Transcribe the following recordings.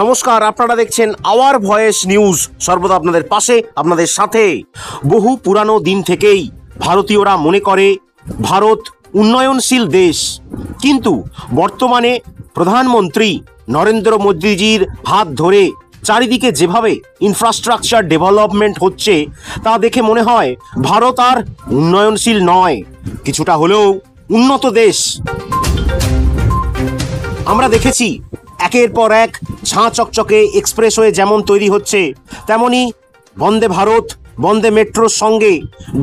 নমস্কার, আপনারা দেখছেন আওয়ার ভয়েস নিউজ, সর্বদা আপনাদের পাশে, আপনাদের সাথে। বহু পুরানো দিন থেকেই ভারতীয়রা মনে করে ভারত উন্নয়নশীল দেশ, কিন্তু বর্তমানে প্রধানমন্ত্রী নরেন্দ্র মোদীজির হাত ধরে চারিদিকে যেভাবে ইনফ্রাস্ট্রাকচার ডেভেলপমেন্ট হচ্ছে তা দেখে মনে হয় ভারত আর উন্নয়নশীল নয়, কিছুটা হলেও উন্নত দেশ। আমরা দেখেছি একের পর এক ঝাঁ চকচকে এক্সপ্রেসওয়ে যেমন তৈরি হচ্ছে, তেমনি বন্দে ভারত, বন্দে মেট্রোর সঙ্গে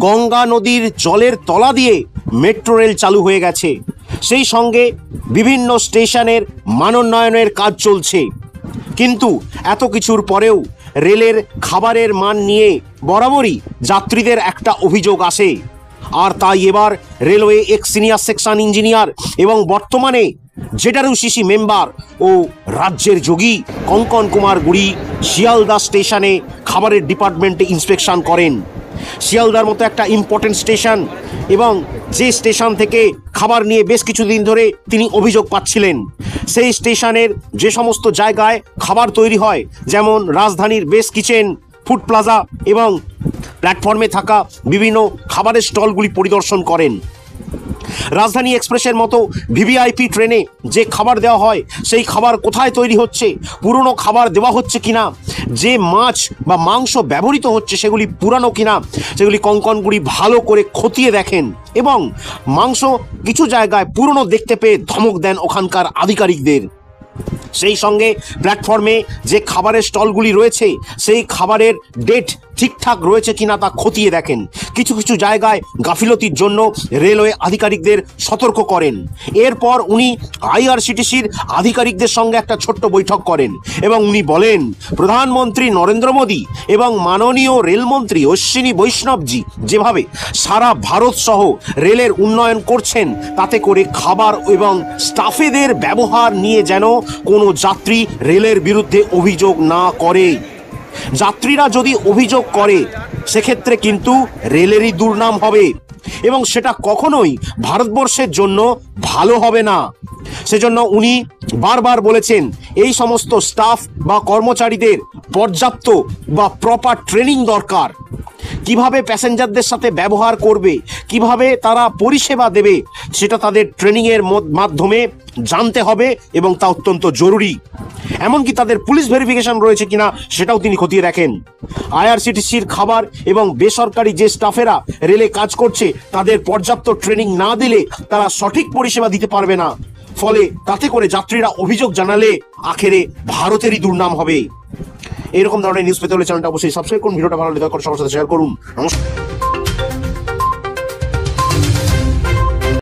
গঙ্গা নদীর জলের তলা দিয়ে মেট্রো রেল চালু হয়ে গেছে। সেই সঙ্গে বিভিন্ন স্টেশনের মানোন্নয়নের কাজ চলছে। কিন্তু এত কিছুর পরেও রেলের খাবারের মান নিয়ে বরাবরই যাত্রীদের একটা অভিযোগ আসে। আর তাই এবার railway x senior section engineer এবং বর্তমানে জেডারইউসিসি মেম্বার ও রাজ্যের যোগী কঙ্কন কুমার গুড়ি শিয়ালদা স্টেশনে খাবারের ডিপার্টমেন্টে ইন্সপেকশন করেন। শিয়ালদার মতো একটা ইম্পর্টেন্ট স্টেশন, এবং যে স্টেশন থেকে খাবার নিয়ে বেশ কিছুদিন ধরে তিনি অভিযোগ পাচ্ছিলেন, সেই স্টেশনের যে সমস্ত জায়গায় খাবার তৈরি হয়, যেমন রাজধানীর বেস্ট কিচেন, ফুড প্লাজা এবং প্ল্যাটফর্মে থাকা বিভিন্ন খাবারের স্টলগুলি পরিদর্শন করেন। রাজধানী এক্সপ্রেসের মতো ভিভিআইপি ট্রেনে যে খাবার দেওয়া হয় সেই খাবার কোথায় তৈরি হচ্ছে, পুরনো খাবার দেওয়া হচ্ছে কিনা, যে মাছ বা মাংস ব্যবহৃত হচ্ছে সেগুলি পুরানো কিনা, সেগুলি কঙ্কনগুড়ি ভালো করে খতিয়ে দেখেন এবং মাংস কিছু জায়গায় পুরনো দেখতে পেয়ে ধমক দেন ওখানকার আধিকারিকদের। সেই সঙ্গে প্ল্যাটফর্মে যে খাবারের স্টলগুলি রয়েছে সেই খাবারের ডেট ঠিকঠাক রয়েছে কিনা তা খতিয়ে দেখেন। কিছু কিছু জায়গায় গাফিলতির জন্য রেলওয়ে আধিকারিকদের সতর্ক করেন। এরপর উনি আইআরসিটিসির আধিকারিকদের সঙ্গে একটা ছোট্ট বৈঠক করেন এবং উনি বলেন, প্রধানমন্ত্রী নরেন্দ্র মোদী এবং মাননীয় রেলমন্ত্রী অশ্বিনী বৈষ্ণবজি যেভাবে সারা ভারত সহ রেলের উন্নয়ন করছেন, তাতে করে খাবার এবং স্টাফেদের ব্যবহার নিয়ে যেন কোনো যাত্রী রেলের বিরুদ্ধে অভিযোগ না করে। যাত্রীরা যদি অভিযোগ করে সেক্ষেত্রে কিন্তু রেলেরই দুর্নাম হবে এবং সেটা কখনোই ভারতবর্ষের জন্য ভালো হবে না। সেজন্য উনি বারবার বলেছেন এই সমস্ত স্টাফ বা কর্মচারীদের পর্যাপ্ত বা প্রপার ট্রেনিং দরকার। কিভাবে প্যাসেঞ্জারদের সাথে ব্যবহার করবে, কিভাবে তারা পরিষেবা দেবে, সেটা তাদের ট্রেনিংয়ের মাধ্যমে জানতে হবে এবং তা অত্যন্ত জরুরি। এমনকি তাদের পুলিশ ভেরিফিকেশন রয়েছে কিনা সেটাও তিনি খতিয়ে দেখেন। আইআরসিটিসির খাবার এবং বেসরকারি যে স্টাফেরা রেলে কাজ করছে তাদের পর্যাপ্ত ট্রেনিং না দিলে তারা সঠিক পরিষেবা দিতে পারবে না, ফলে তাতে করে যাত্রীরা অভিযোগ জানালে আখেরে ভারতেরই দুর্নাম হবে। এরকম ধরনের নিউজ পেতে হলে চ্যানেলটা অবশ্যই সাবস্ক্রাইব করুন, ভিডিওটা ভালো লাগলে দয়া করে সবার সাথে শেয়ার করুন। নমস্কার।